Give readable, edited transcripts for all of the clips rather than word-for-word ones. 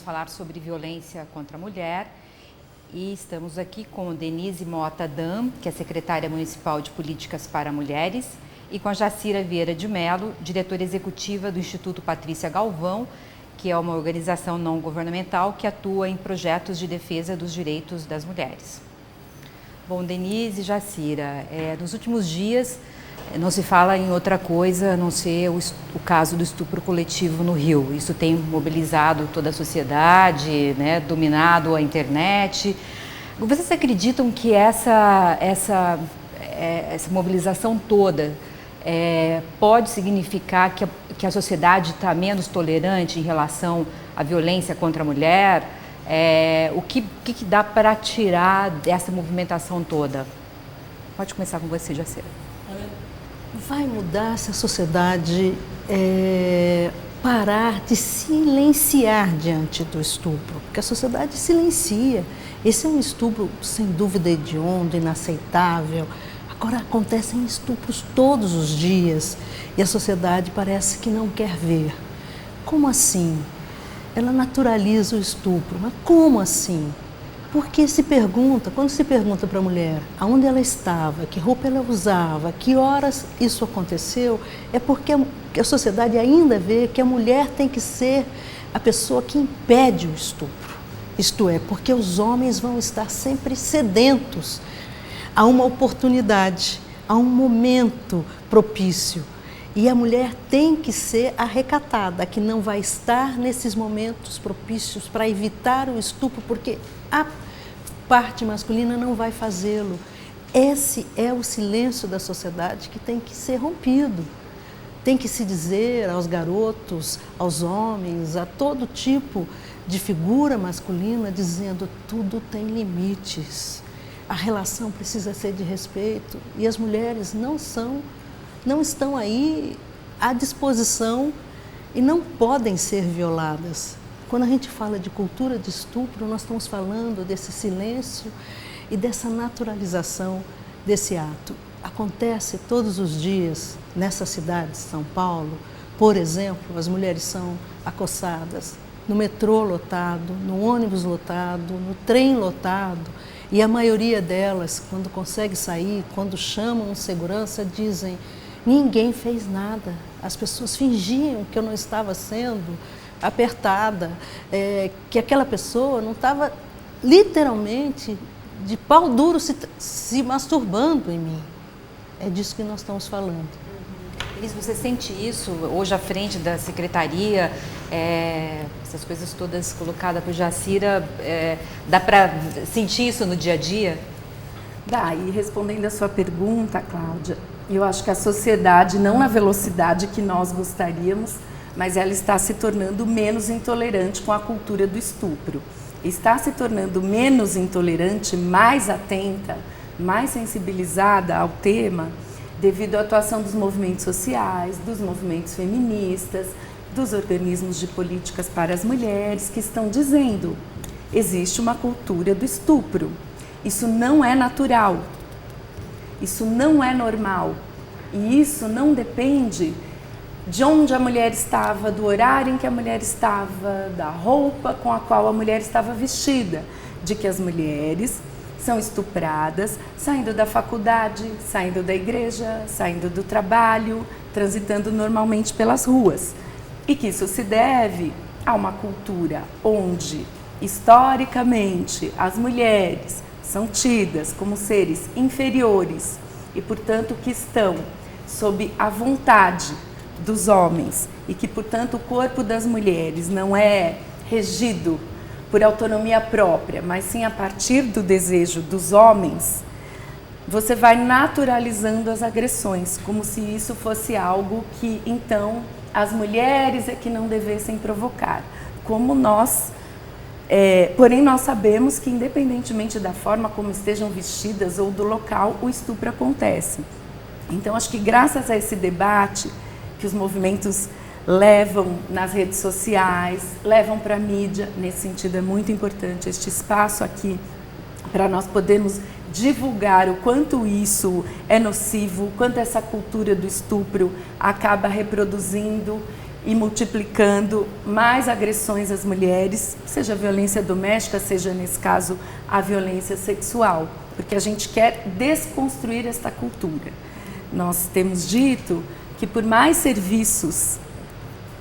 vamos falar sobre violência contra a mulher e estamos aqui com Denise Mota Dam, que é secretária municipal de Políticas para Mulheres, e com a Jacira Vieira de Mello, diretora executiva do Instituto Patrícia Galvão, que é uma organização não governamental que atua em projetos de defesa dos direitos das mulheres. Bom, Denise e Jacira, nos últimos dias não se fala em outra coisa a não ser o caso do estupro coletivo no Rio. Isso tem mobilizado toda a sociedade, né, dominado a internet. Vocês acreditam que essa mobilização toda pode significar que a sociedade está menos tolerante em relação à violência contra a mulher? O que dá para tirar dessa movimentação toda? Pode começar com você, Jacira. Vai mudar se a sociedade parar de silenciar diante do estupro, porque a sociedade silencia. Esse é um estupro, sem dúvida, hediondo, inaceitável. Agora acontecem estupros todos os dias e a sociedade parece que não quer ver. Como assim? Ela naturaliza o estupro, mas como assim? Porque quando se pergunta para a mulher aonde ela estava, que roupa ela usava, que horas isso aconteceu, é porque a sociedade ainda vê que a mulher tem que ser a pessoa que impede o estupro. Isto é, porque os homens vão estar sempre sedentos a uma oportunidade, a um momento propício. E a mulher tem que ser a recatada, que não vai estar nesses momentos propícios para evitar o estupro, porque a parte masculina não vai fazê-lo. Esse é o silêncio da sociedade que tem que ser rompido. Tem que se dizer aos garotos, aos homens, a todo tipo de figura masculina, dizendo tudo tem limites. A relação precisa ser de respeito e as mulheres não estão aí à disposição e não podem ser violadas. Quando a gente fala de cultura de estupro, nós estamos falando desse silêncio e dessa naturalização desse ato. Acontece todos os dias nessa cidade de São Paulo. Por exemplo, as mulheres são acossadas no metrô lotado, no ônibus lotado, no trem lotado. E a maioria delas, quando consegue sair, quando chamam um segurança, dizem: ninguém fez nada. As pessoas fingiam que eu não estava sendo apertada, que aquela pessoa não estava literalmente de pau duro se masturbando em mim. É disso que nós estamos falando. Elis, você sente isso hoje à frente da secretaria, essas coisas todas colocadas por Jacira, dá para sentir isso no dia a dia? Dá, e respondendo a sua pergunta, Cláudia, eu acho que a sociedade, não na velocidade que nós gostaríamos, mas ela está se tornando menos intolerante com a cultura do estupro. Está se tornando menos intolerante, mais atenta, mais sensibilizada ao tema, devido à atuação dos movimentos sociais, dos movimentos feministas, dos organismos de políticas para as mulheres, que estão dizendo: existe uma cultura do estupro. Isso não é natural, isso não é normal, e isso não depende de onde a mulher estava, do horário em que a mulher estava, da roupa com a qual a mulher estava vestida, de que as mulheres são estupradas saindo da faculdade, saindo da igreja, saindo do trabalho, transitando normalmente pelas ruas. E que isso se deve a uma cultura onde, historicamente, as mulheres são tidas como seres inferiores e, portanto, que estão sob a vontade dos homens e que, portanto, o corpo das mulheres não é regido por autonomia própria, mas sim a partir do desejo dos homens, você vai naturalizando as agressões, como se isso fosse algo que, então, as mulheres é que não devessem provocar. Porém, nós sabemos que, independentemente da forma como estejam vestidas ou do local, o estupro acontece. Então, acho que graças a esse debate que os movimentos levam nas redes sociais, levam para a mídia, nesse sentido é muito importante este espaço aqui para nós podermos divulgar o quanto isso é nocivo, o quanto essa cultura do estupro acaba reproduzindo e multiplicando mais agressões às mulheres, seja a violência doméstica, seja, nesse caso, a violência sexual, porque a gente quer desconstruir esta cultura. Nós temos dito que por mais serviços,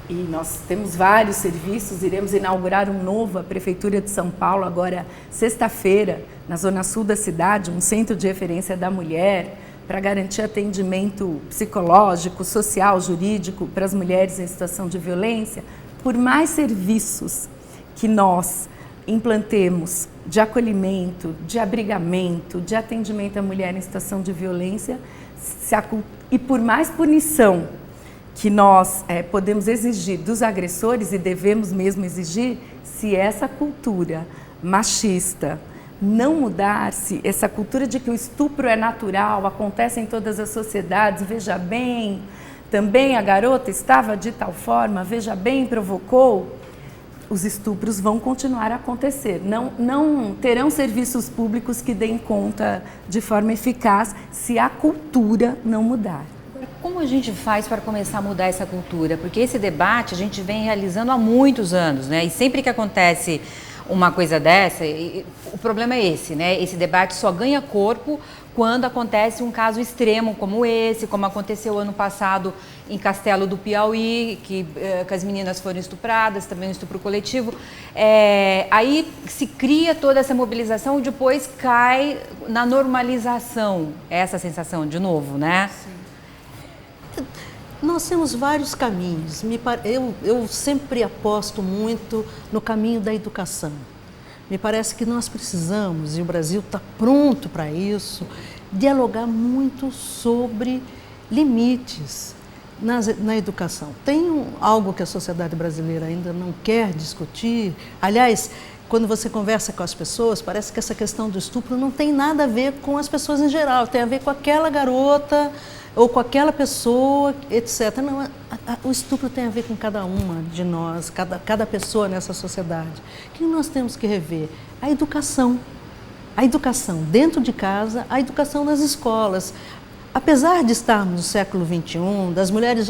e nós temos vários serviços, iremos inaugurar um novo, a Prefeitura de São Paulo, agora sexta-feira, na zona sul da cidade, um centro de referência da mulher, para garantir atendimento psicológico, social, jurídico para as mulheres em situação de violência. Por mais serviços que nós implantemos de acolhimento, de abrigamento, de atendimento à mulher em situação de violência, e por mais punição que nós podemos exigir dos agressores, e devemos mesmo exigir, se essa cultura machista não mudar-se, essa cultura de que o estupro é natural, acontece em todas as sociedades, veja bem, também a garota estava de tal forma, veja bem, provocou, os estupros vão continuar a acontecer. Não terão serviços públicos que deem conta de forma eficaz se a cultura não mudar. Como a gente faz para começar a mudar essa cultura? Porque esse debate a gente vem realizando há muitos anos, né? E sempre que acontece uma coisa dessa, o problema é esse, né? Esse debate só ganha corpo quando acontece um caso extremo como esse, como aconteceu ano passado em Castelo do Piauí, que as meninas foram estupradas, também um estupro coletivo. Aí se cria toda essa mobilização e depois cai na normalização, essa sensação de novo, né? Sim. Nós temos vários caminhos. Eu sempre aposto muito no caminho da educação. Me parece que nós precisamos, e o Brasil está pronto para isso, dialogar muito sobre limites na educação. Tem algo que a sociedade brasileira ainda não quer discutir. Aliás, quando você conversa com as pessoas, parece que essa questão do estupro não tem nada a ver com as pessoas em geral, tem a ver com aquela garota ou com aquela pessoa, etc. Não, o estupro tem a ver com cada uma de nós, cada pessoa nessa sociedade. O que nós temos que rever? A educação. A educação dentro de casa, a educação nas escolas. Apesar de estarmos no século XXI, das mulheres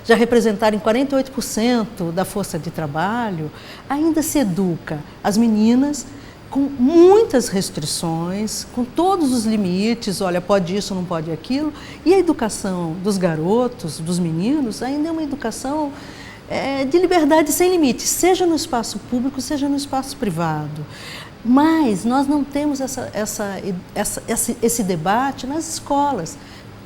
já representarem 48% da força de trabalho, ainda se educa as meninas com muitas restrições, com todos os limites, olha, pode isso, não pode aquilo, e a educação dos garotos, dos meninos, ainda é uma educação de liberdade sem limites, seja no espaço público, seja no espaço privado. Mas nós não temos esse debate nas escolas.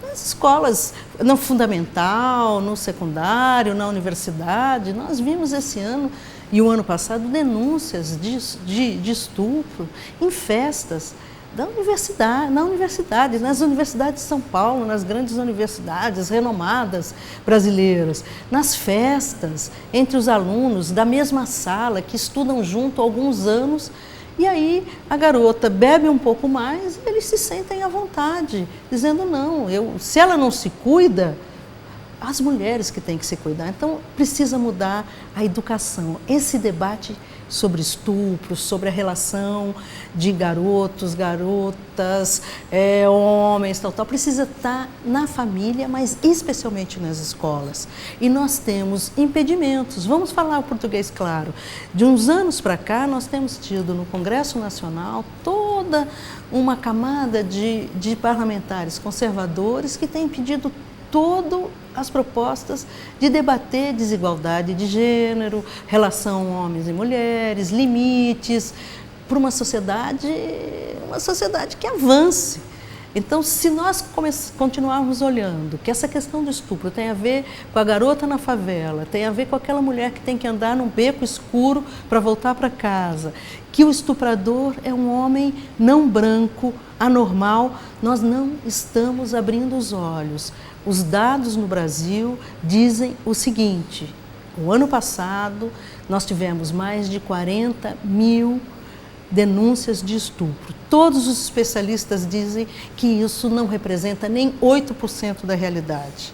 Nas escolas, no fundamental, no secundário, na universidade, nós vimos esse ano e o ano passado denúncias de estupro em festas na universidade, nas universidades de São Paulo, nas grandes universidades renomadas brasileiras, nas festas, entre os alunos da mesma sala que estudam junto há alguns anos. E aí a garota bebe um pouco mais e eles se sentem à vontade, dizendo não, se ela não se cuida, as mulheres que têm que se cuidar. Então precisa mudar a educação. Esse debate sobre estupro, sobre a relação de garotos, garotas, homens, tal, precisa estar na família, mas especialmente nas escolas. E nós temos impedimentos. Vamos falar o português claro. De uns anos para cá, nós temos tido no Congresso Nacional toda uma camada de parlamentares conservadores que têm impedido todas as propostas de debater desigualdade de gênero, relação homens e mulheres, limites, para uma sociedade que avance. Então, se nós continuarmos olhando que essa questão do estupro tem a ver com a garota na favela, tem a ver com aquela mulher que tem que andar num beco escuro para voltar para casa, que o estuprador é um homem não branco, anormal, nós não estamos abrindo os olhos. Os dados no Brasil dizem o seguinte: o ano passado nós tivemos mais de 40 mil denúncias de estupro. Todos os especialistas dizem que isso não representa nem 8% da realidade.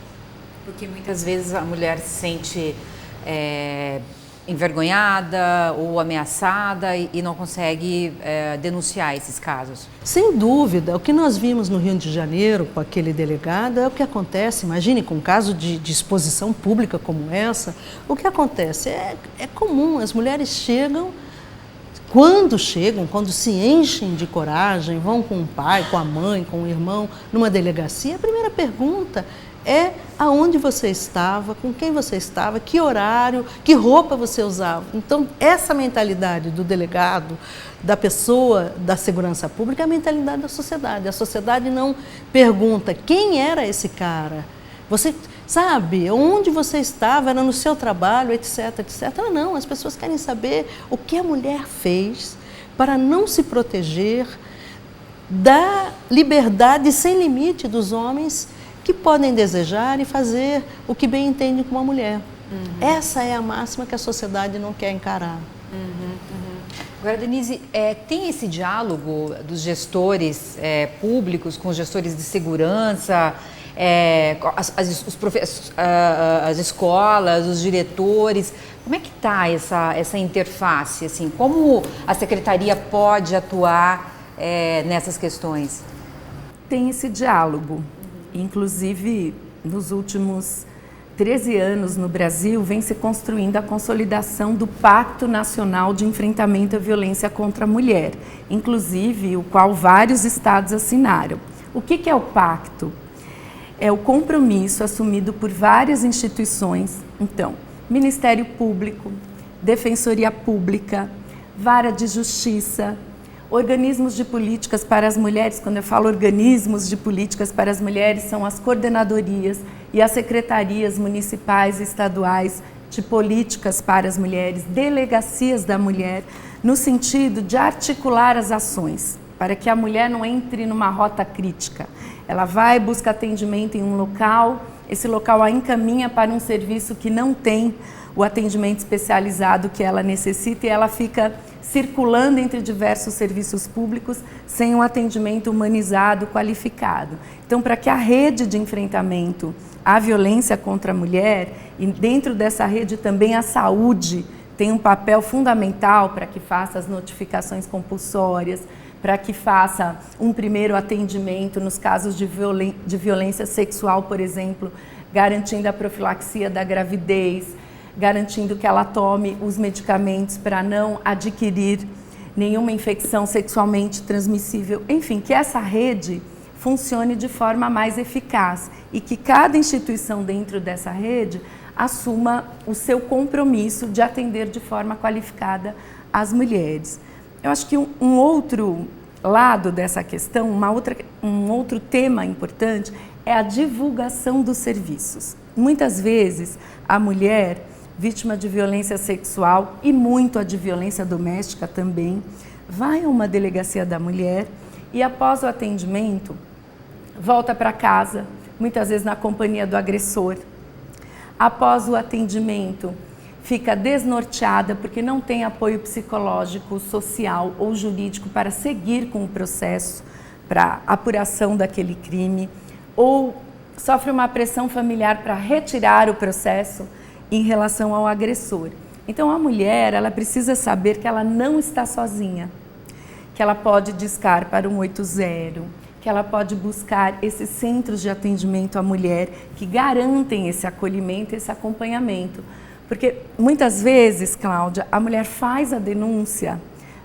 Porque muitas vezes a mulher se sente envergonhada ou ameaçada e não consegue denunciar esses casos? Sem dúvida, o que nós vimos no Rio de Janeiro com aquele delegado é o que acontece, imagine com um caso de exposição pública como essa, o que acontece é comum, as mulheres chegam, quando se enchem de coragem, vão com o pai, com a mãe, com o irmão, numa delegacia, a primeira pergunta é aonde você estava, com quem você estava, que horário, que roupa você usava. Então, essa mentalidade do delegado, da pessoa da segurança pública, é a mentalidade da sociedade. A sociedade não pergunta quem era esse cara, você sabe, onde você estava, era no seu trabalho, etc, etc. Não, as pessoas querem saber o que a mulher fez para não se proteger da liberdade sem limite dos homens que podem desejar e fazer o que bem entendem com uma mulher. Essa é a máxima que a sociedade não quer encarar. Agora, Denise, tem esse diálogo dos gestores públicos com os gestores de segurança, as escolas, os diretores? Como é que está essa interface? Assim, como a Secretaria pode atuar nessas questões? Tem esse diálogo. Inclusive, nos últimos 13 anos no Brasil, vem se construindo a consolidação do Pacto Nacional de Enfrentamento à Violência contra a Mulher, inclusive o qual vários estados assinaram. O que é o pacto? É o compromisso assumido por várias instituições, então, Ministério Público, Defensoria Pública, Vara de Justiça, organismos de políticas para as mulheres. Quando eu falo organismos de políticas para as mulheres, são as coordenadorias e as secretarias municipais e estaduais de políticas para as mulheres, delegacias da mulher, no sentido de articular as ações, para que a mulher não entre numa rota crítica. Ela vai, busca atendimento em um local, esse local a encaminha para um serviço que não tem o atendimento especializado que ela necessita e ela fica circulando entre diversos serviços públicos sem um atendimento humanizado, qualificado. Então, para que a rede de enfrentamento à violência contra a mulher, e dentro dessa rede também a saúde tem um papel fundamental para que faça as notificações compulsórias, para que faça um primeiro atendimento nos casos de violência sexual, por exemplo, garantindo a profilaxia da gravidez, garantindo que ela tome os medicamentos para não adquirir nenhuma infecção sexualmente transmissível. Enfim, que essa rede funcione de forma mais eficaz e que cada instituição dentro dessa rede assuma o seu compromisso de atender de forma qualificada as mulheres. Eu acho que um outro lado dessa questão, um outro tema importante é a divulgação dos serviços. Muitas vezes a mulher vítima de violência sexual e muito a de violência doméstica também, vai a uma delegacia da mulher e após o atendimento volta para casa, muitas vezes na companhia do agressor. Após o atendimento fica desnorteada porque não tem apoio psicológico, social ou jurídico para seguir com o processo, para apuração daquele crime, ou sofre uma pressão familiar para retirar o processo em relação ao agressor. Então a mulher, ela precisa saber que ela não está sozinha, que ela pode discar para 180, que ela pode buscar esses centros de atendimento à mulher que garantem esse acolhimento, esse acompanhamento. Porque muitas vezes, Cláudia, a mulher faz a denúncia,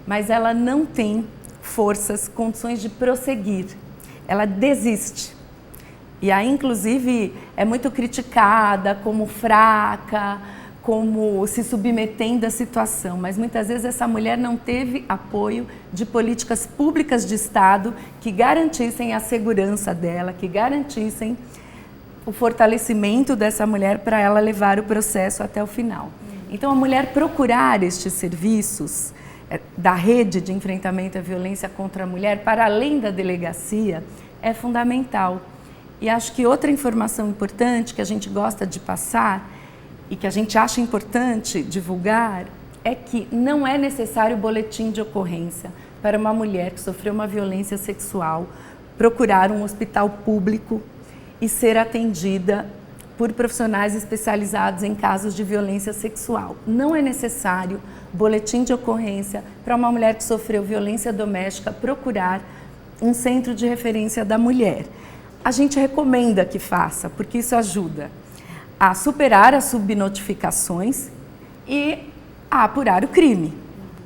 mas ela não tem forças, condições de prosseguir. Ela desiste. E aí, inclusive, é muito criticada como fraca, como se submetendo à situação. Mas muitas vezes essa mulher não teve apoio de políticas públicas de Estado que garantissem a segurança dela, que garantissem o fortalecimento dessa mulher para ela levar o processo até o final. Então, a mulher procurar estes serviços da rede de enfrentamento à violência contra a mulher, para além da delegacia, é fundamental. E acho que outra informação importante que a gente gosta de passar e que a gente acha importante divulgar é que não é necessário boletim de ocorrência para uma mulher que sofreu uma violência sexual procurar um hospital público e ser atendida por profissionais especializados em casos de violência sexual. Não é necessário boletim de ocorrência para uma mulher que sofreu violência doméstica procurar um centro de referência da mulher. A gente recomenda que faça, porque isso ajuda a superar as subnotificações e a apurar o crime,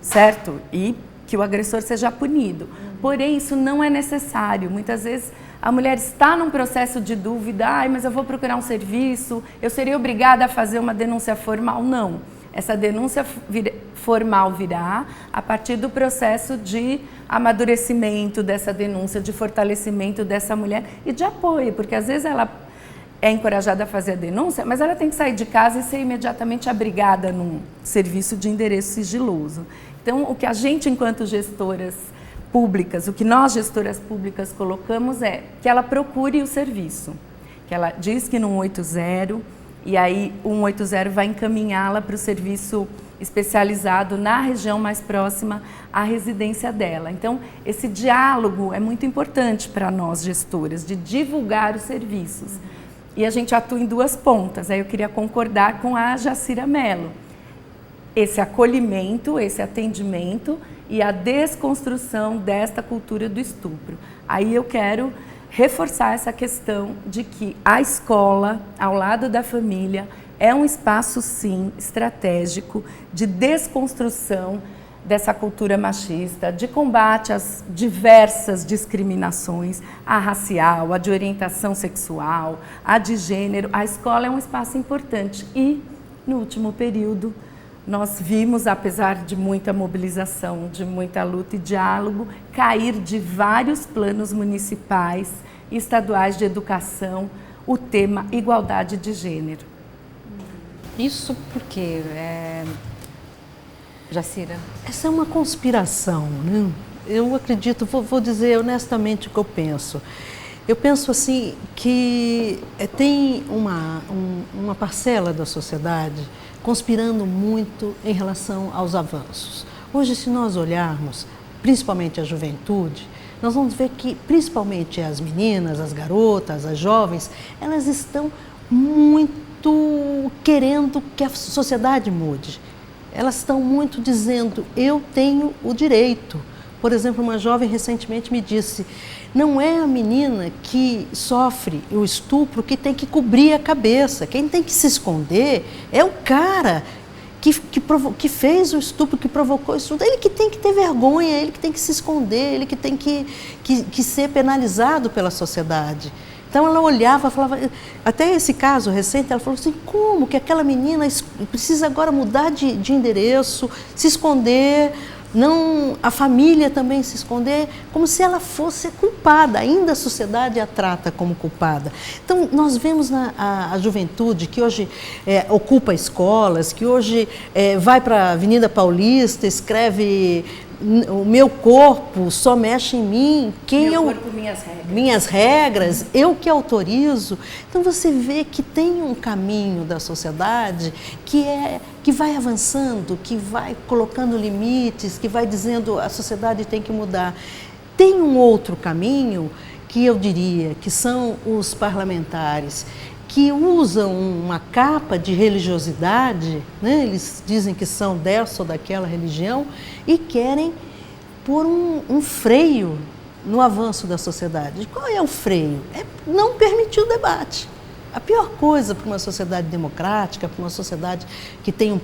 certo? E que o agressor seja punido. Porém, isso não é necessário. Muitas vezes a mulher está num processo de dúvida, mas eu vou procurar um serviço, eu seria obrigada a fazer uma denúncia formal? Não. Essa denúncia formal virá a partir do processo de amadurecimento dessa denúncia, de fortalecimento dessa mulher e de apoio, porque às vezes ela é encorajada a fazer a denúncia, mas ela tem que sair de casa e ser imediatamente abrigada num serviço de endereço sigiloso. Então, o que a gente, enquanto gestoras públicas, o que nós, gestoras públicas, colocamos é que ela procure o serviço, que ela diz que no 180, e aí o 180 vai encaminhá-la para o serviço especializado na região mais próxima à residência dela. Então, esse diálogo é muito importante para nós, gestoras, de divulgar os serviços. E a gente atua em duas pontas. Aí eu queria concordar com a Jacira Mello. Esse acolhimento, esse atendimento e a desconstrução desta cultura do estupro. Aí eu quero reforçar essa questão de que a escola, ao lado da família, é um espaço, sim, estratégico de desconstrução dessa cultura machista, de combate às diversas discriminações, a racial, a de orientação sexual, a de gênero. A escola é um espaço importante e, no último período, nós vimos, apesar de muita mobilização, de muita luta e diálogo, cair de vários planos municipais e estaduais de educação o tema igualdade de gênero. Isso porque, Jacira? Essa é uma conspiração, né? Eu acredito, vou dizer honestamente o que eu penso. Eu penso assim que tem uma parcela da sociedade conspirando muito em relação aos avanços. Hoje, se nós olharmos, principalmente a juventude, nós vamos ver que, principalmente as meninas, as garotas, as jovens, elas estão muito querendo que a sociedade mude. Elas estão muito dizendo, eu tenho o direito. Por exemplo, uma jovem recentemente me disse, não é a menina que sofre o estupro que tem que cobrir a cabeça. Quem tem que se esconder é o cara que fez o estupro, que provocou o estupro. Ele que tem que ter vergonha, ele que tem que se esconder, ele que tem que ser penalizado pela sociedade. Então ela olhava, falava, até esse caso recente, ela falou assim, como que aquela menina precisa agora mudar de endereço, se esconder, não, a família também se esconder, como se ela fosse culpada, ainda a sociedade a trata como culpada. Então, nós vemos a juventude que hoje ocupa escolas, que hoje vai para a Avenida Paulista, escreve o meu corpo só mexe em mim, minhas regras, eu que autorizo. Então você vê que tem um caminho da sociedade que vai avançando, que vai colocando limites, que vai dizendo a sociedade tem que mudar. Tem um outro caminho que eu diria que são os parlamentares, que usam uma capa de religiosidade, né? Eles dizem que são dessa ou daquela religião e querem pôr um freio no avanço da sociedade. Qual é o freio? É não permitir o debate. A pior coisa para uma sociedade democrática, para uma sociedade que tem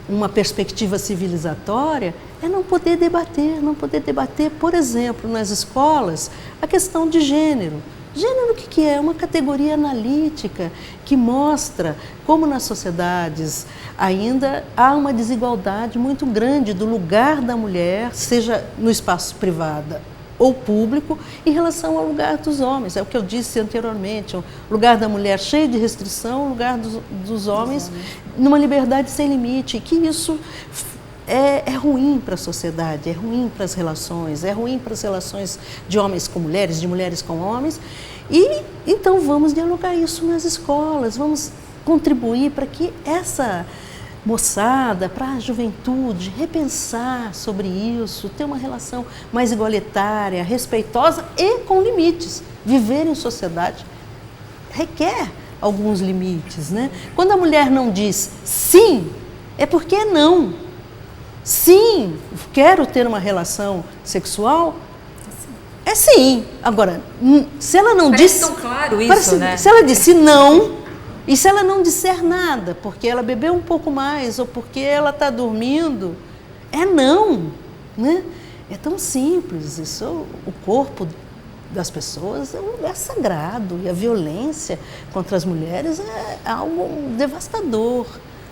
uma perspectiva civilizatória, é não poder debater, por exemplo, nas escolas, a questão de gênero. Gênero o que é? Uma categoria analítica que mostra como nas sociedades ainda há uma desigualdade muito grande do lugar da mulher, seja no espaço privado ou público, em relação ao lugar dos homens. É o que eu disse anteriormente, o lugar da mulher cheio de restrição, o lugar dos homens numa liberdade sem limite, que isso é ruim para a sociedade, é ruim para as relações, é ruim para as relações de homens com mulheres, de mulheres com homens. E então vamos dialogar isso nas escolas, vamos contribuir para que essa moçada, para a juventude, repensar sobre isso, ter uma relação mais igualitária, respeitosa e com limites. Viver em sociedade requer alguns limites, né? Quando a mulher não diz sim, é porque é não. Sim, quero ter uma relação sexual, é sim. Agora, se ela não parece disse... tão claro isso, né? Se ela disse não, e se ela não disser nada, porque ela bebeu um pouco mais, ou porque ela está dormindo, é não, né? É tão simples, isso, o corpo das pessoas é um lugar sagrado, e a violência contra as mulheres é algo devastador.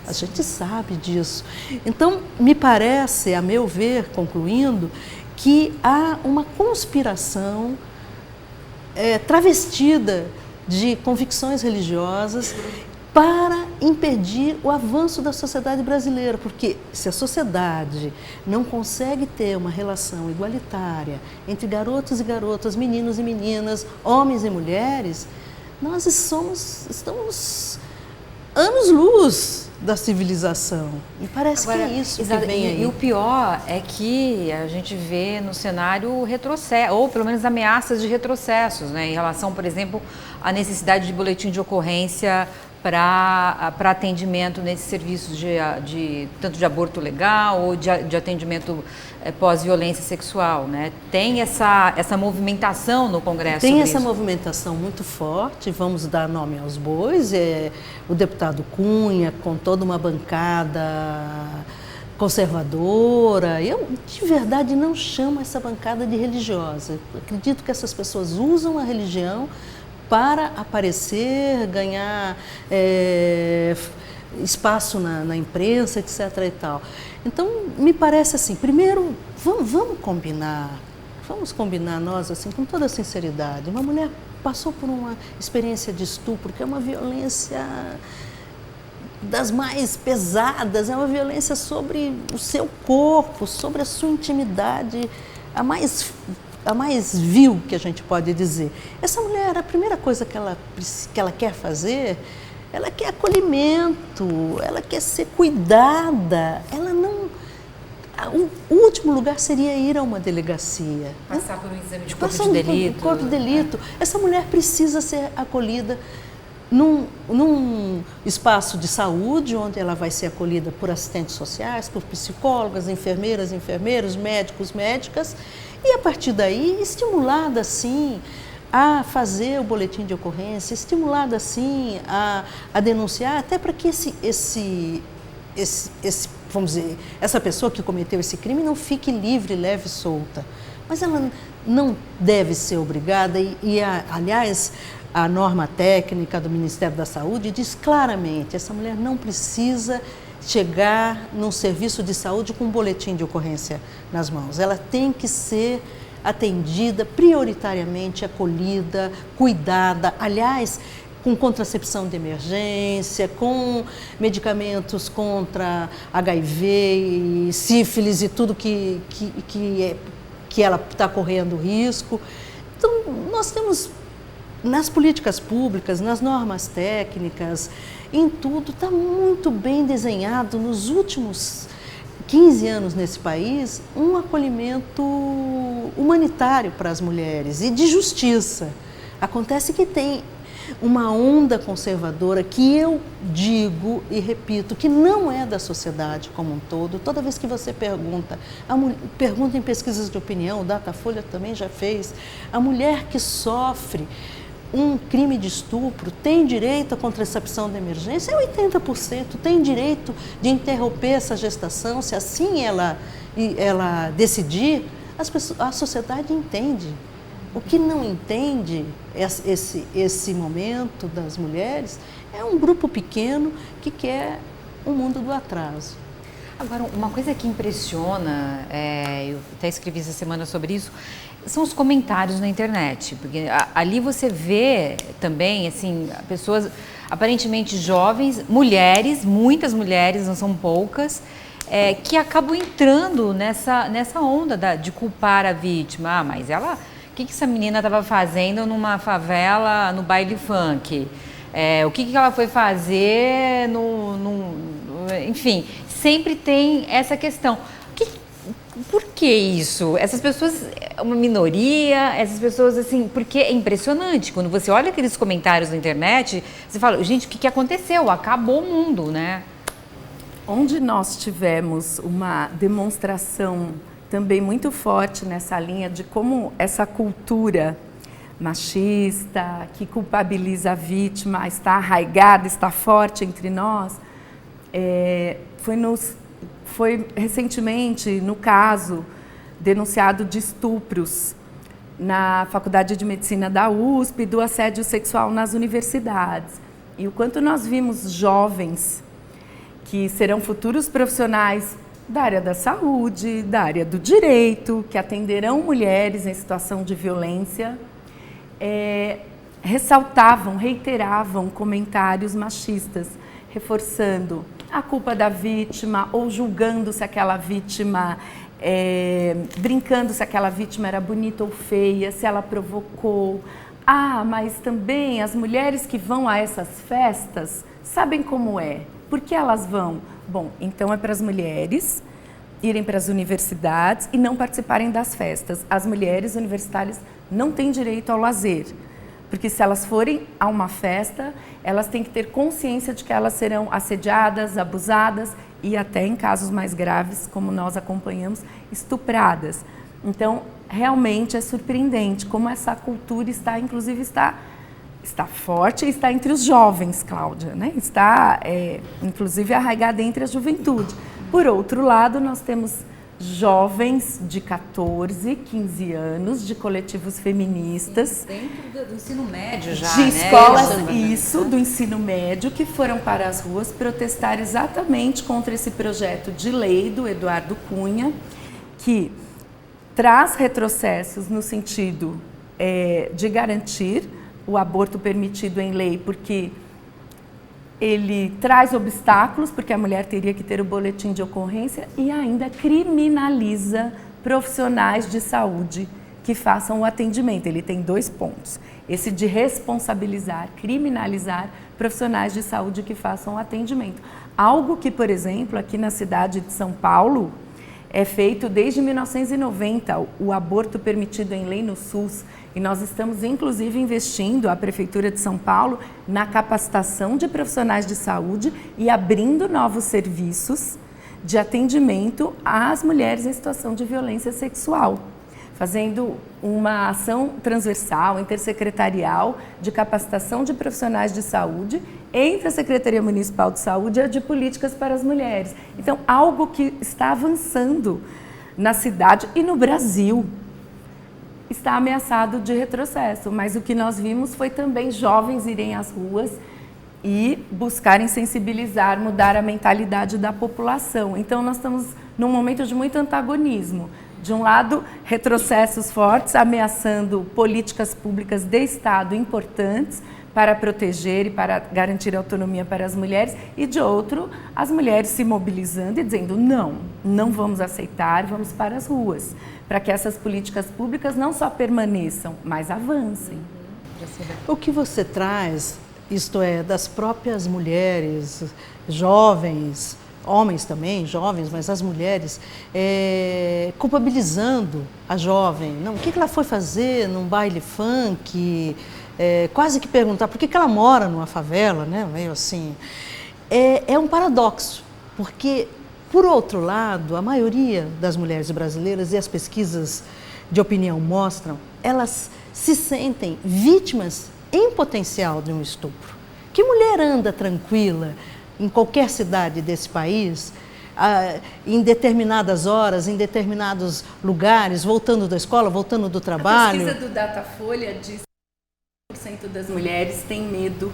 A gente sabe disso. Então, me parece, a meu ver, concluindo, que há uma conspiração travestida de convicções religiosas para impedir o avanço da sociedade brasileira, porque se a sociedade não consegue ter uma relação igualitária entre garotos e garotas, meninos e meninas, homens e mulheres, nós estamos anos-luz da civilização. E parece Agora, que é isso que vem aí. E o pior é que a gente vê no cenário retrocesso, ou pelo menos ameaças de retrocessos, né, em relação, por exemplo, à necessidade de boletim de ocorrência para atendimento nesses serviços tanto de aborto legal ou de atendimento pós-violência sexual, né? Tem essa movimentação no Congresso. Tem essa movimentação muito forte, vamos dar nome aos bois, o deputado Cunha, com toda uma bancada conservadora. Eu, de verdade, não chamo essa bancada de religiosa. Eu acredito que essas pessoas usam a religião para aparecer, ganhar espaço na imprensa, etc. e tal. Então, me parece assim, primeiro, vamos combinar nós, assim, com toda sinceridade. Uma mulher passou por uma experiência de estupro, que é uma violência das mais pesadas, é uma violência sobre o seu corpo, sobre a sua intimidade, a mais vil que a gente pode dizer. Essa mulher, a primeira coisa que ela quer fazer, ela quer acolhimento, ela quer ser cuidada, ela não... O último lugar seria ir a uma delegacia. Passar por um exame de corpo de delito. Corpo de delito. Essa mulher precisa ser acolhida num espaço de saúde, onde ela vai ser acolhida por assistentes sociais, por psicólogas, enfermeiros, médicos, médicas, e a partir daí, estimulada assim a fazer o boletim de ocorrência, estimulada assim a denunciar, até para que vamos dizer, essa pessoa que cometeu esse crime não fique livre, leve e solta. Mas ela não deve ser obrigada aliás, a norma técnica do Ministério da Saúde diz claramente, essa mulher não precisa chegar num serviço de saúde com um boletim de ocorrência nas mãos. Ela tem que ser atendida, prioritariamente acolhida, cuidada, aliás, com contracepção de emergência, com medicamentos contra HIV e sífilis e tudo que ela está correndo risco. Então, nós temos, nas políticas públicas, nas normas técnicas, em tudo, está muito bem desenhado nos últimos 15 anos nesse país, um acolhimento humanitário para as mulheres e de justiça. Acontece que tem uma onda conservadora que eu digo e repito que não é da sociedade como um todo. Toda vez que você pergunta em pesquisas de opinião, o Datafolha também já fez, a mulher que sofre um crime de estupro tem direito à contracepção de emergência, é 80%, tem direito de interromper essa gestação, se assim ela decidir, a sociedade entende. O que não entende esse momento das mulheres é um grupo pequeno que quer um mundo do atraso. Agora, uma coisa que impressiona, eu até escrevi essa semana sobre isso, são os comentários na internet, porque ali você vê também, assim, pessoas aparentemente jovens, mulheres, muitas mulheres, não são poucas, que acabam entrando nessa onda de culpar a vítima. Ah, mas ela... O que essa menina estava fazendo numa favela, no baile funk? O que ela foi fazer enfim, sempre tem essa questão. por que isso? Essas pessoas, é uma minoria, essas pessoas assim, porque é impressionante, quando você olha aqueles comentários na internet, você fala, gente, o que aconteceu? Acabou o mundo, né? Onde nós tivemos uma demonstração também muito forte nessa linha de como essa cultura machista, que culpabiliza a vítima, está arraigada, está forte entre nós, foi recentemente, no caso, denunciado de estupros na Faculdade de Medicina da USP, do assédio sexual nas universidades. E o quanto nós vimos jovens que serão futuros profissionais da área da saúde, da área do direito, que atenderão mulheres em situação de violência, ressaltavam, reiteravam comentários machistas, reforçando a culpa da vítima ou julgando se aquela vítima, brincando se aquela vítima era bonita ou feia, se ela provocou. Ah, mas também as mulheres que vão a essas festas sabem como é. Por que elas vão? Bom, então é para as mulheres irem para as universidades e não participarem das festas. As mulheres universitárias não têm direito ao lazer, porque se elas forem a uma festa, elas têm que ter consciência de que elas serão assediadas, abusadas e até em casos mais graves, como nós acompanhamos, estupradas. Então, realmente é surpreendente como essa cultura está, inclusive, está forte e está entre os jovens, Cláudia, né? Está, inclusive, arraigada entre a juventude. Por outro lado, nós temos jovens de 14, 15 anos, de coletivos feministas. Dentro do ensino médio já, de né? escolas, do ensino médio, que foram para as ruas protestar exatamente contra esse projeto de lei do Eduardo Cunha, que traz retrocessos no sentido de garantir o aborto permitido em lei, porque ele traz obstáculos, porque a mulher teria que ter o boletim de ocorrência, e ainda criminaliza profissionais de saúde que façam o atendimento. Ele tem 2 pontos. Esse de responsabilizar, criminalizar profissionais de saúde que façam o atendimento. Algo que, por exemplo, aqui na cidade de São Paulo, é feito desde 1990, o aborto permitido em lei no SUS. E nós estamos, inclusive, investindo, a Prefeitura de São Paulo, na capacitação de profissionais de saúde e abrindo novos serviços de atendimento às mulheres em situação de violência sexual, fazendo uma ação transversal, intersecretarial, de capacitação de profissionais de saúde entre a Secretaria Municipal de Saúde e a de Políticas para as Mulheres. Então, algo que está avançando na cidade e no Brasil, está ameaçado de retrocesso, mas o que nós vimos foi também jovens irem às ruas e buscarem sensibilizar, mudar a mentalidade da população. Então nós estamos num momento de muito antagonismo. De um lado, retrocessos fortes, ameaçando políticas públicas de Estado importantes para proteger e para garantir autonomia para as mulheres, e de outro, as mulheres se mobilizando e dizendo não vamos aceitar, vamos para as ruas, para que essas políticas públicas não só permaneçam, mas avancem. O que você traz, isto é, das próprias mulheres, jovens, homens também, jovens, mas as mulheres, culpabilizando a jovem. Não, o que ela foi fazer num baile funk? Quase que perguntar por que ela mora numa favela, né? Meio assim. É um paradoxo, porque, por outro lado, a maioria das mulheres brasileiras, e as pesquisas de opinião mostram, elas se sentem vítimas em potencial de um estupro. Que mulher anda tranquila em qualquer cidade desse país, em determinadas horas, em determinados lugares, voltando da escola, voltando do trabalho? A pesquisa do Datafolha diz que 40% das mulheres têm medo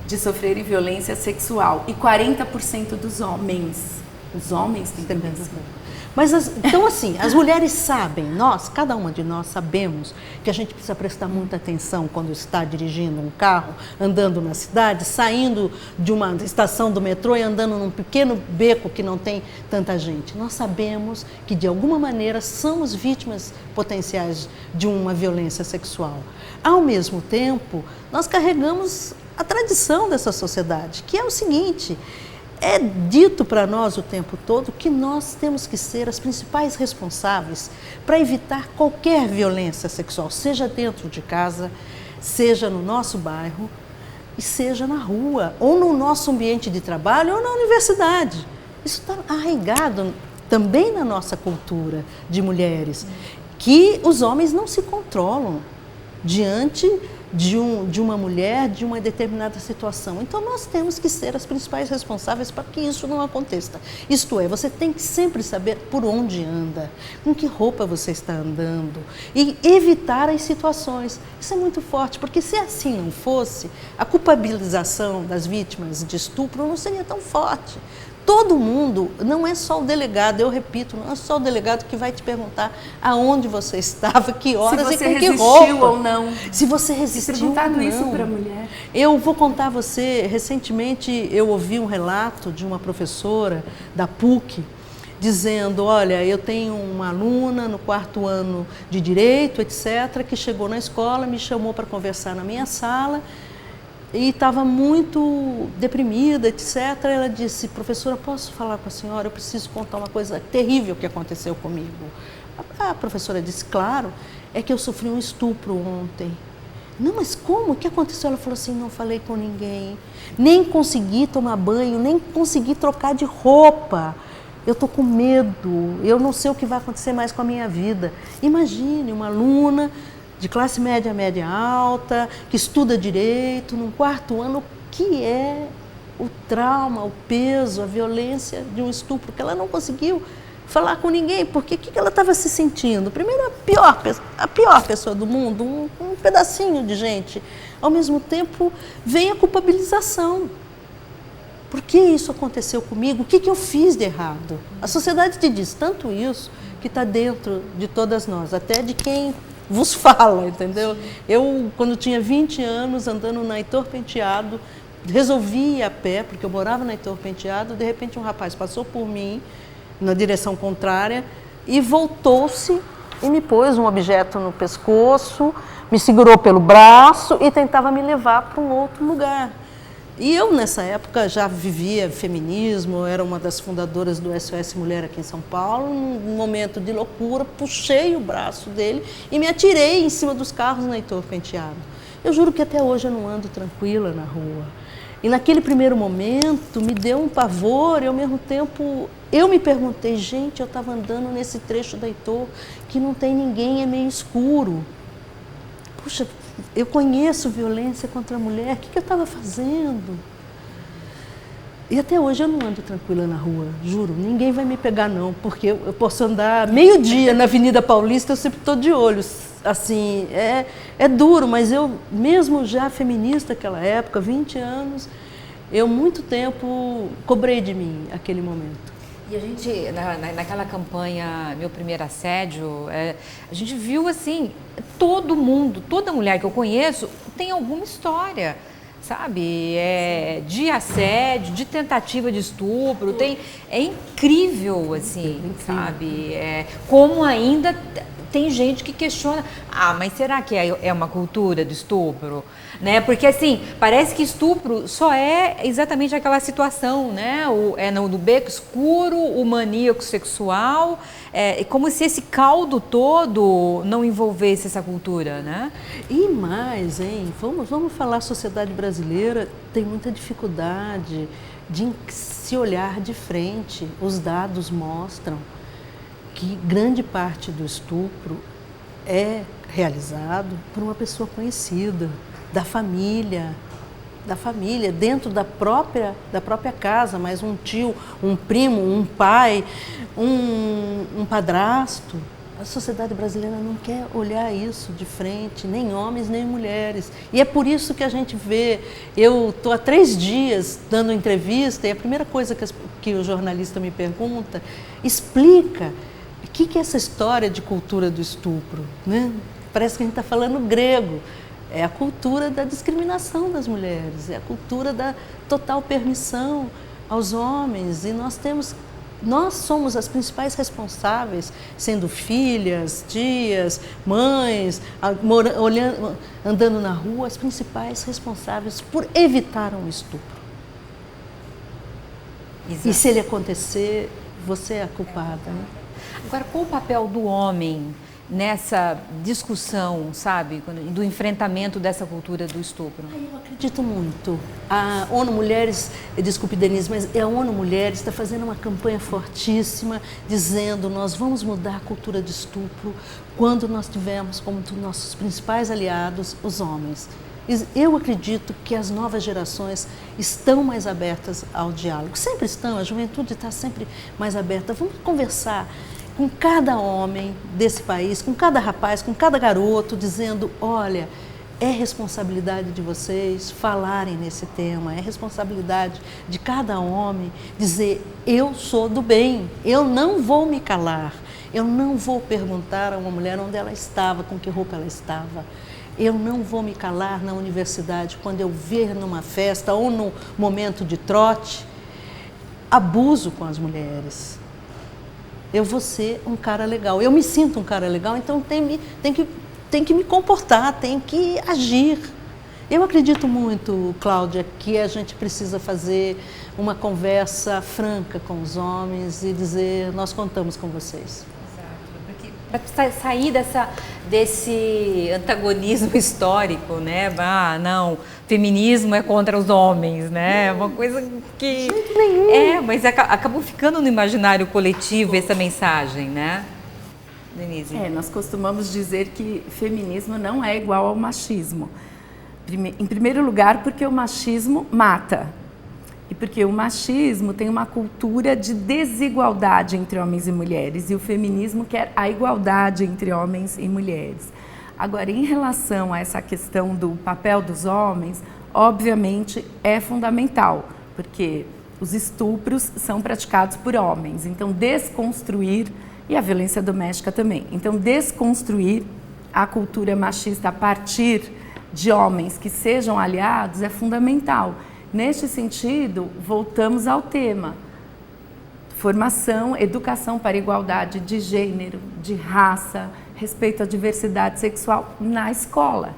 de sofrerem violência sexual e 40% dos homens. Os homens têm medo. Mas, então assim, as mulheres sabem, cada uma de nós sabemos que a gente precisa prestar muita atenção quando está dirigindo um carro, andando na cidade, saindo de uma estação do metrô e andando num pequeno beco que não tem tanta gente. Nós sabemos que, de alguma maneira, somos vítimas potenciais de uma violência sexual. Ao mesmo tempo, nós carregamos a tradição dessa sociedade, que é o seguinte: É dito para nós o tempo todo que nós temos que ser as principais responsáveis para evitar qualquer violência sexual, seja dentro de casa, seja no nosso bairro, e seja na rua, ou no nosso ambiente de trabalho, ou na universidade. Isso está arraigado também na nossa cultura de mulheres, que os homens não se controlam diante de uma mulher, de uma determinada situação. Então, nós temos que ser as principais responsáveis para que isso não aconteça. Isto é, você tem que sempre saber por onde anda, com que roupa você está andando e evitar as situações. Isso é muito forte, porque se assim não fosse, a culpabilização das vítimas de estupro não seria tão forte. Todo mundo, não é só o delegado, eu repito, não é só o delegado que vai te perguntar aonde você estava, que horas e com que roupa. Se você resistiu ou não. Se você resistiu ou não. Isso para a mulher. Eu vou contar a você, recentemente eu ouvi um relato de uma professora da PUC, dizendo, olha, eu tenho uma aluna no 4º ano de Direito, etc., que chegou na escola, me chamou para conversar na minha sala, e estava muito deprimida, etc. Ela disse, professora, posso falar com a senhora? Eu preciso contar uma coisa terrível que aconteceu comigo. A professora disse, claro, é que eu sofri um estupro ontem. Não, mas como? O que aconteceu? Ela falou assim, não falei com ninguém, nem consegui tomar banho, nem consegui trocar de roupa. Eu estou com medo, eu não sei o que vai acontecer mais com a minha vida. Imagine uma aluna de classe média, média alta, que estuda direito, no 4º ano, que é o trauma, o peso, a violência de um estupro, que ela não conseguiu falar com ninguém, porque o que ela estava se sentindo? Primeiro, a pior pessoa do mundo, um pedacinho de gente. Ao mesmo tempo, vem a culpabilização. Por que isso aconteceu comigo? O que eu fiz de errado? A sociedade te diz tanto isso, que está dentro de todas nós, até de quem vos fala, entendeu? Eu, quando tinha 20 anos, andando na Heitor Penteado, resolvi ir a pé, porque eu morava na Heitor Penteado, de repente um rapaz passou por mim, na direção contrária, e voltou-se e me pôs um objeto no pescoço, me segurou pelo braço e tentava me levar para um outro lugar. E eu, nessa época, já vivia feminismo, era uma das fundadoras do SOS Mulher aqui em São Paulo. Num momento de loucura, puxei o braço dele e me atirei em cima dos carros na Heitor Penteado. Eu juro que até hoje eu não ando tranquila na rua. E naquele primeiro momento me deu um pavor e, ao mesmo tempo, eu me perguntei, gente, eu estava andando nesse trecho da Heitor que não tem ninguém, é meio escuro. Puxa, eu conheço violência contra a mulher, o que eu estava fazendo? E até hoje eu não ando tranquila na rua, juro, ninguém vai me pegar não, porque eu posso andar meio-dia na Avenida Paulista, eu sempre estou de olho, assim, é duro, mas eu, mesmo já feminista naquela época, 20 anos, eu muito tempo cobrei de mim aquele momento. E a gente, naquela campanha Meu Primeiro Assédio, a gente viu assim, todo mundo, toda mulher que eu conheço tem alguma história, sabe? De assédio, de tentativa de estupro, é incrível, assim, sabe? Como ainda tem gente que questiona, mas será que é uma cultura do estupro? Né? Porque assim, parece que estupro só é exatamente aquela situação, né? No beco escuro, o maníaco sexual, como se esse caldo todo não envolvesse essa cultura, né? E mais, hein? Vamos falar, a sociedade brasileira tem muita dificuldade de se olhar de frente. Os dados mostram que grande parte do estupro é realizado por uma pessoa conhecida, da família, dentro da própria casa, mas um tio, um primo, um pai, um padrasto. A sociedade brasileira não quer olhar isso de frente, nem homens, nem mulheres. E é por isso que a gente vê, eu estou há 3 dias dando entrevista e a primeira coisa que o jornalista me pergunta, explica o que é essa história de cultura do estupro, né? Parece que a gente está falando grego. É a cultura da discriminação das mulheres, é a cultura da total permissão aos homens. E nós somos as principais responsáveis, sendo filhas, tias, mães, andando na rua, as principais responsáveis por evitar um estupro. E se ele acontecer, você é a culpada, né? Agora, qual o papel do homem nessa discussão, sabe, do enfrentamento dessa cultura do estupro? Eu acredito muito. A ONU Mulheres, desculpe Denise, mas a ONU Mulheres está fazendo uma campanha fortíssima dizendo nós vamos mudar a cultura de estupro quando nós tivermos como nossos principais aliados os homens. Eu acredito que as novas gerações estão mais abertas ao diálogo. Sempre estão, a juventude está sempre mais aberta. Vamos conversar com cada homem desse país, com cada rapaz, com cada garoto, dizendo, olha, é responsabilidade de vocês falarem nesse tema, é responsabilidade de cada homem dizer, eu sou do bem, eu não vou me calar, eu não vou perguntar a uma mulher onde ela estava, com que roupa ela estava. Eu não vou me calar na universidade quando eu ver numa festa ou no momento de trote abuso com as mulheres. Eu vou ser um cara legal, eu me sinto um cara legal, então tem que me comportar, tem que agir. Eu acredito muito, Cláudia, que a gente precisa fazer uma conversa franca com os homens e dizer, nós contamos com vocês. Para sair desse antagonismo histórico, né? Ah, não, feminismo é contra os homens, né? Uma coisa que... De jeito nenhum. Mas acabou ficando no imaginário coletivo essa mensagem, né? Denise? Nós costumamos dizer que feminismo não é igual ao machismo. Em primeiro lugar, porque o machismo mata. E porque o machismo tem uma cultura de desigualdade entre homens e mulheres, e o feminismo quer a igualdade entre homens e mulheres. Agora, em relação a essa questão do papel dos homens, obviamente é fundamental, porque os estupros são praticados por homens, então desconstruir, e a violência doméstica também, então desconstruir a cultura machista a partir de homens que sejam aliados é fundamental. Neste sentido, voltamos ao tema, formação, educação para igualdade de gênero, de raça, respeito à diversidade sexual na escola.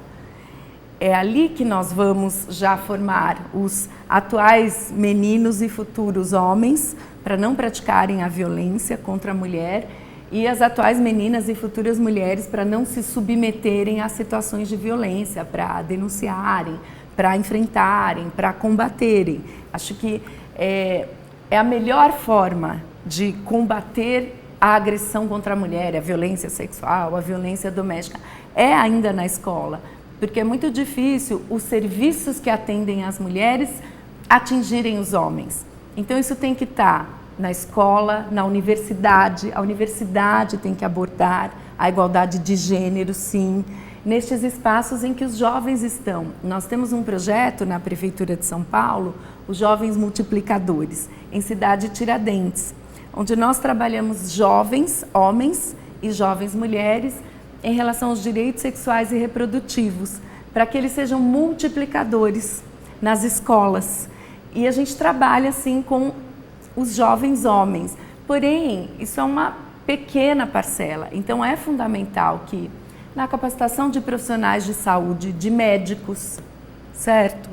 É ali que nós vamos já formar os atuais meninos e futuros homens para não praticarem a violência contra a mulher e as atuais meninas e futuras mulheres para não se submeterem a situações de violência, para denunciarem, para enfrentarem, para combaterem. Acho que é a melhor forma de combater a agressão contra a mulher, a violência sexual, a violência doméstica, é ainda na escola, porque é muito difícil os serviços que atendem as mulheres atingirem os homens. Então isso tem que estar na escola, na universidade, a universidade tem que abordar a igualdade de gênero, sim, nestes espaços em que os jovens estão. Nós temos um projeto na Prefeitura de São Paulo, os Jovens Multiplicadores, em Cidade Tiradentes, onde nós trabalhamos jovens homens e jovens mulheres em relação aos direitos sexuais e reprodutivos, para que eles sejam multiplicadores nas escolas. E a gente trabalha assim com os jovens homens, porém isso é uma pequena parcela, então é fundamental que na capacitação de profissionais de saúde, de médicos, certo?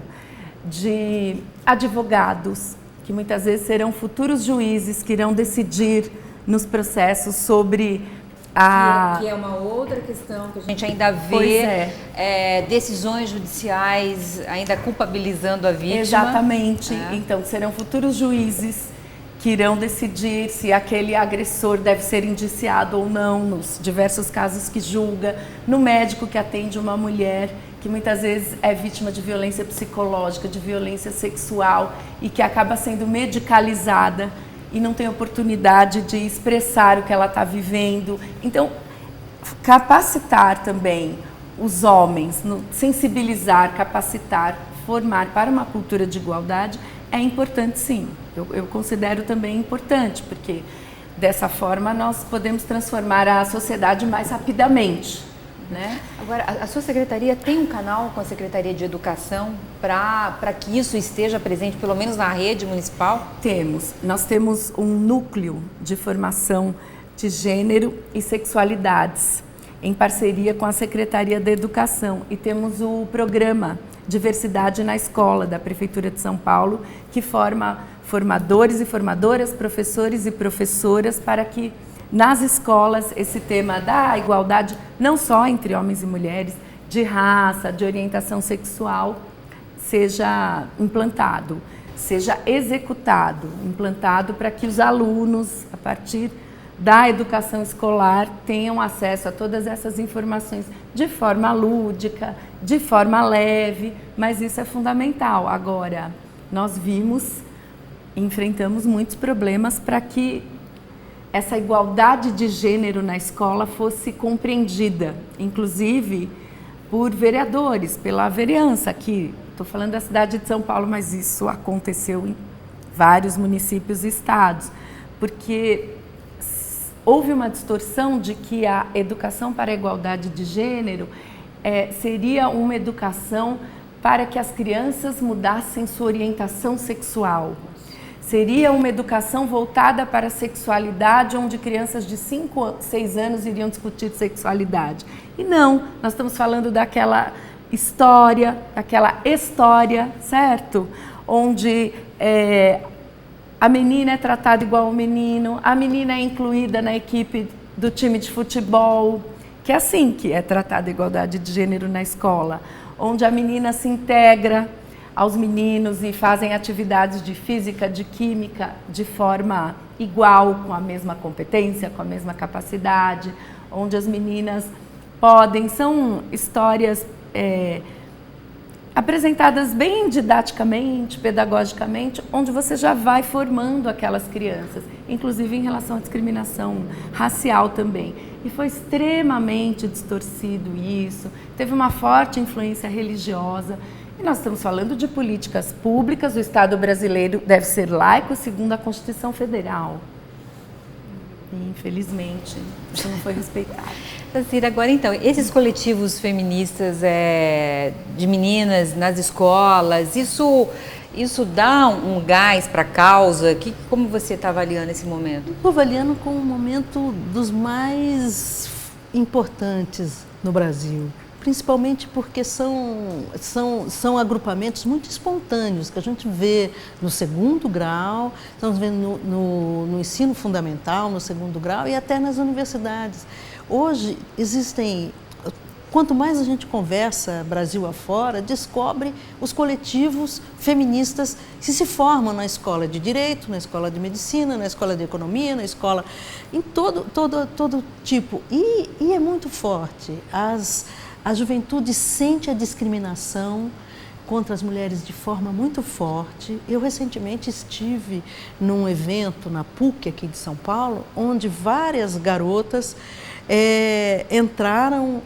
De advogados, que muitas vezes serão futuros juízes que irão decidir nos processos sobre a... Que é uma outra questão que a gente ainda vê, decisões judiciais ainda culpabilizando a vítima. Exatamente, então serão futuros juízes que irão decidir se aquele agressor deve ser indiciado ou não, nos diversos casos que julga, no médico que atende uma mulher que muitas vezes é vítima de violência psicológica, de violência sexual e que acaba sendo medicalizada e não tem oportunidade de expressar o que ela está vivendo. Então, capacitar também os homens, sensibilizar, capacitar, formar para uma cultura de igualdade é importante, sim. Eu considero também importante, porque dessa forma nós podemos transformar a sociedade mais rapidamente, né? Agora, a sua secretaria tem um canal com a Secretaria de Educação para que isso esteja presente, pelo menos na rede municipal? Temos. Nós temos um núcleo de formação de gênero e sexualidades, em parceria com a Secretaria da Educação, e temos o programa Diversidade na Escola, da Prefeitura de São Paulo, que forma formadores e formadoras, professores e professoras, para que nas escolas esse tema da igualdade, não só entre homens e mulheres, de raça, de orientação sexual, seja implantado, seja executado, implantado para que os alunos, a partir da educação escolar, tenham acesso a todas essas informações de forma lúdica, de forma leve, mas isso é fundamental. Agora, nós enfrentamos muitos problemas para que essa igualdade de gênero na escola fosse compreendida, inclusive por vereadores, pela vereança aqui. Estou falando da cidade de São Paulo, mas isso aconteceu em vários municípios e estados, porque houve uma distorção de que a educação para a igualdade de gênero seria uma educação para que as crianças mudassem sua orientação sexual. Seria uma educação voltada para a sexualidade, onde crianças de 5, 6 anos iriam discutir sexualidade. E não, nós estamos falando daquela história, certo? Onde a menina é tratada igual ao menino, a menina é incluída na equipe do time de futebol, que é assim que é tratada a igualdade de gênero na escola, onde a menina se integra aos meninos e fazem atividades de física, de química, de forma igual, com a mesma competência, com a mesma capacidade, onde as meninas são histórias apresentadas bem didaticamente, pedagogicamente, onde você já vai formando aquelas crianças, inclusive em relação à discriminação racial também. E foi extremamente distorcido isso, teve uma forte influência religiosa. E nós estamos falando de políticas públicas, o Estado brasileiro deve ser laico segundo a Constituição Federal. E, infelizmente, isso não foi respeitado. Jacira, agora então, esses coletivos feministas de meninas nas escolas, isso dá um gás para a causa? Como você está avaliando esse momento? Estou avaliando como um momento dos mais importantes no Brasil. Principalmente porque são agrupamentos muito espontâneos, que a gente vê no segundo grau, estamos vendo no ensino fundamental, no segundo grau e até nas universidades. Hoje quanto mais a gente conversa Brasil afora, descobre os coletivos feministas que se formam na escola de Direito, na escola de Medicina, na escola de Economia, na escola, em todo tipo. E é muito forte. A juventude sente a discriminação contra as mulheres de forma muito forte. Eu recentemente estive num evento na PUC aqui de São Paulo, onde várias garotas entraram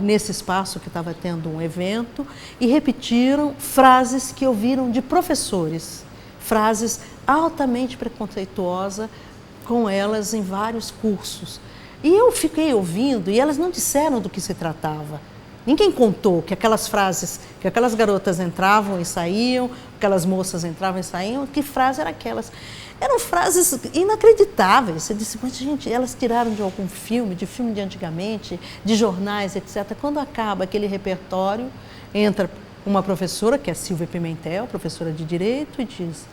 nesse espaço que estava tendo um evento e repetiram frases que ouviram de professores, frases altamente preconceituosas com elas em vários cursos. E eu fiquei ouvindo e elas não disseram do que se tratava. Ninguém contou que aquelas frases, que aquelas garotas entravam e saíam, aquelas moças entravam e saíam, que frases eram aquelas? Eram frases inacreditáveis. Você disse, mas gente, elas tiraram de algum filme, de antigamente, de jornais, etc. Quando acaba aquele repertório, entra uma professora, que é a Silvia Pimentel, professora de Direito, e diz,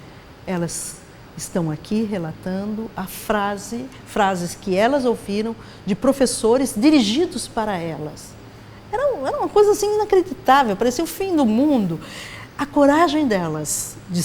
elas estão aqui relatando frases que elas ouviram de professores dirigidos para elas. Era uma coisa assim inacreditável, parecia o fim do mundo. A coragem delas de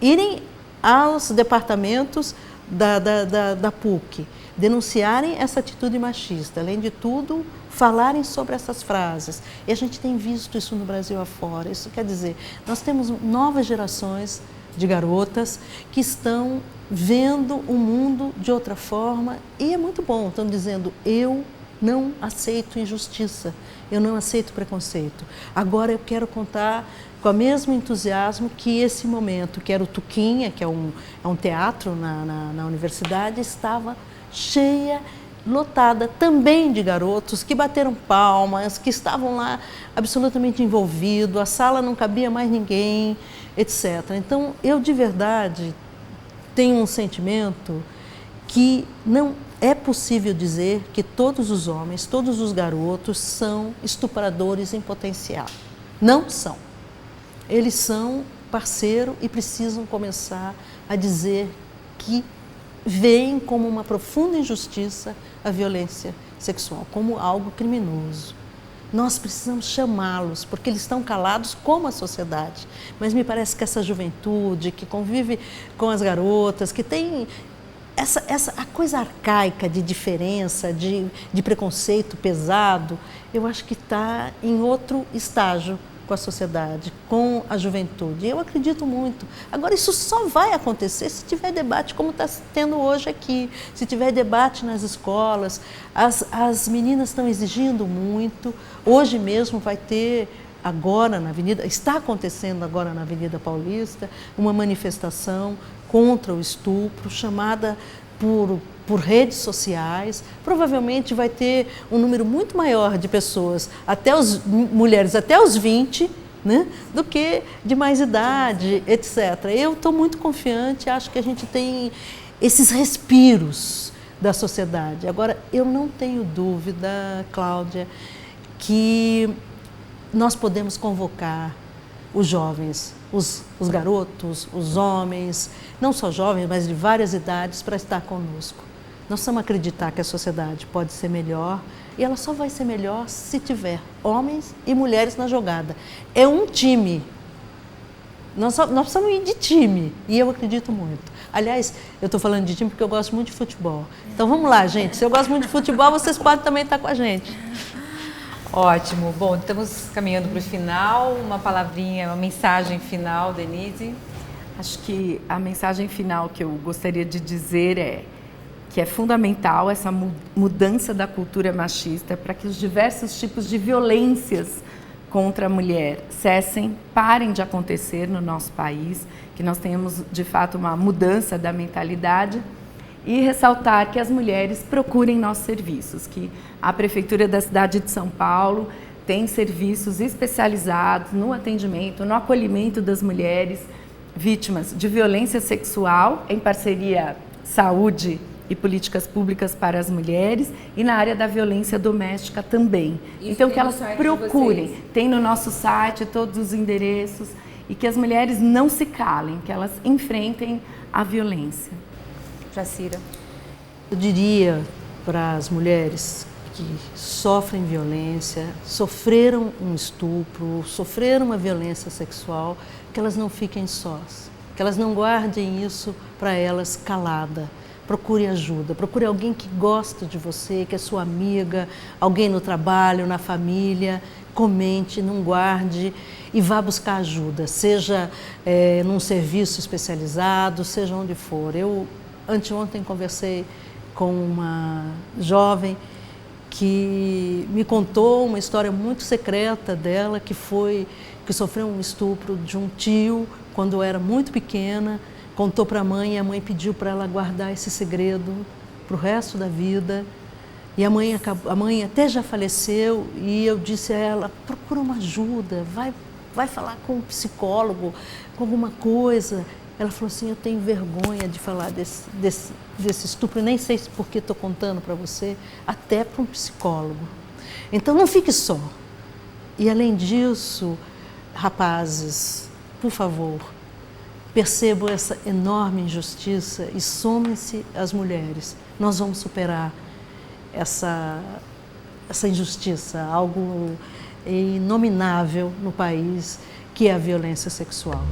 irem aos departamentos da PUC, denunciarem essa atitude machista, além de tudo, falarem sobre essas frases. E a gente tem visto isso no Brasil afora. Isso quer dizer, nós temos novas gerações de garotas que estão vendo o mundo de outra forma e é muito bom. Estão dizendo, eu não aceito injustiça, eu não aceito preconceito. Agora eu quero contar com o mesmo entusiasmo que esse momento, que era o Tuquinha, que é um teatro na universidade, estava cheia, lotada também de garotos que bateram palmas, que estavam lá absolutamente envolvidos, a sala não cabia mais ninguém, etc. Então, eu de verdade tenho um sentimento que não é possível dizer que todos os homens, todos os garotos são estupradores em potencial. Não são. Eles são parceiro e precisam começar a dizer que veem como uma profunda injustiça a violência sexual, como algo criminoso. Nós precisamos chamá-los, porque eles estão calados como a sociedade. Mas me parece que essa juventude que convive com as garotas, que tem a coisa arcaica de diferença, de preconceito pesado, eu acho que está em outro estágio com a sociedade, com a juventude. Eu acredito muito. Agora, isso só vai acontecer se tiver debate como está tendo hoje aqui, se tiver debate nas escolas. As meninas estão exigindo muito. Hoje mesmo vai ter, agora na Avenida, está acontecendo agora na Avenida Paulista, uma manifestação contra o estupro, chamada por redes sociais. Provavelmente vai ter um número muito maior de pessoas, mulheres até os 20, né, do que de mais idade, etc. Eu estou muito confiante, acho que a gente tem esses respiros da sociedade. Agora, eu não tenho dúvida, Cláudia, que nós podemos convocar os jovens, os garotos, os homens, não só jovens, mas de várias idades, para estar conosco. Nós precisamos acreditar que a sociedade pode ser melhor, e ela só vai ser melhor se tiver homens e mulheres na jogada. É um time. Nós precisamos ir de time, e eu acredito muito. Aliás, eu estou falando de time porque eu gosto muito de futebol. Então vamos lá, gente. Se eu gosto muito de futebol, vocês podem também estar com a gente. Ótimo. Bom, estamos caminhando para o final. Uma palavrinha, uma mensagem final, Denise? Acho que a mensagem final que eu gostaria de dizer é que é fundamental essa mudança da cultura machista para que os diversos tipos de violências contra a mulher cessem, parem de acontecer no nosso país, que nós tenhamos, de fato, uma mudança da mentalidade, e ressaltar que as mulheres procurem nossos serviços, que a Prefeitura da cidade de São Paulo tem serviços especializados no atendimento, no acolhimento das mulheres vítimas de violência sexual, em parceria saúde e políticas públicas para as mulheres, e na área da violência doméstica também. Isso, então, que elas procurem, tem no nosso site todos os endereços, e que as mulheres não se calem, que elas enfrentem a violência. Jacira? Eu diria para as mulheres que sofrem violência, sofreram um estupro, sofreram uma violência sexual, que elas não fiquem sós, que elas não guardem isso para elas calada. Procure ajuda, procure alguém que gosta de você, que é sua amiga, alguém no trabalho, na família. Comente, não guarde e vá buscar ajuda, seja num serviço especializado, seja onde for. Eu, anteontem, conversei com uma jovem que me contou uma história muito secreta dela, que sofreu um estupro de um tio quando era muito pequena. Contou para a mãe, e a mãe pediu para ela guardar esse segredo para o resto da vida. E a mãe até já faleceu, e eu disse a ela, procura uma ajuda, vai falar com um psicólogo, com alguma coisa. Ela falou assim, eu tenho vergonha de falar desse estupro, nem sei por que estou contando para você, até para um psicólogo. Então não fique só. E além disso, rapazes, por favor, percebam essa enorme injustiça e somem-se às mulheres. Nós vamos superar essa injustiça, algo inominável no país, que é a violência sexual.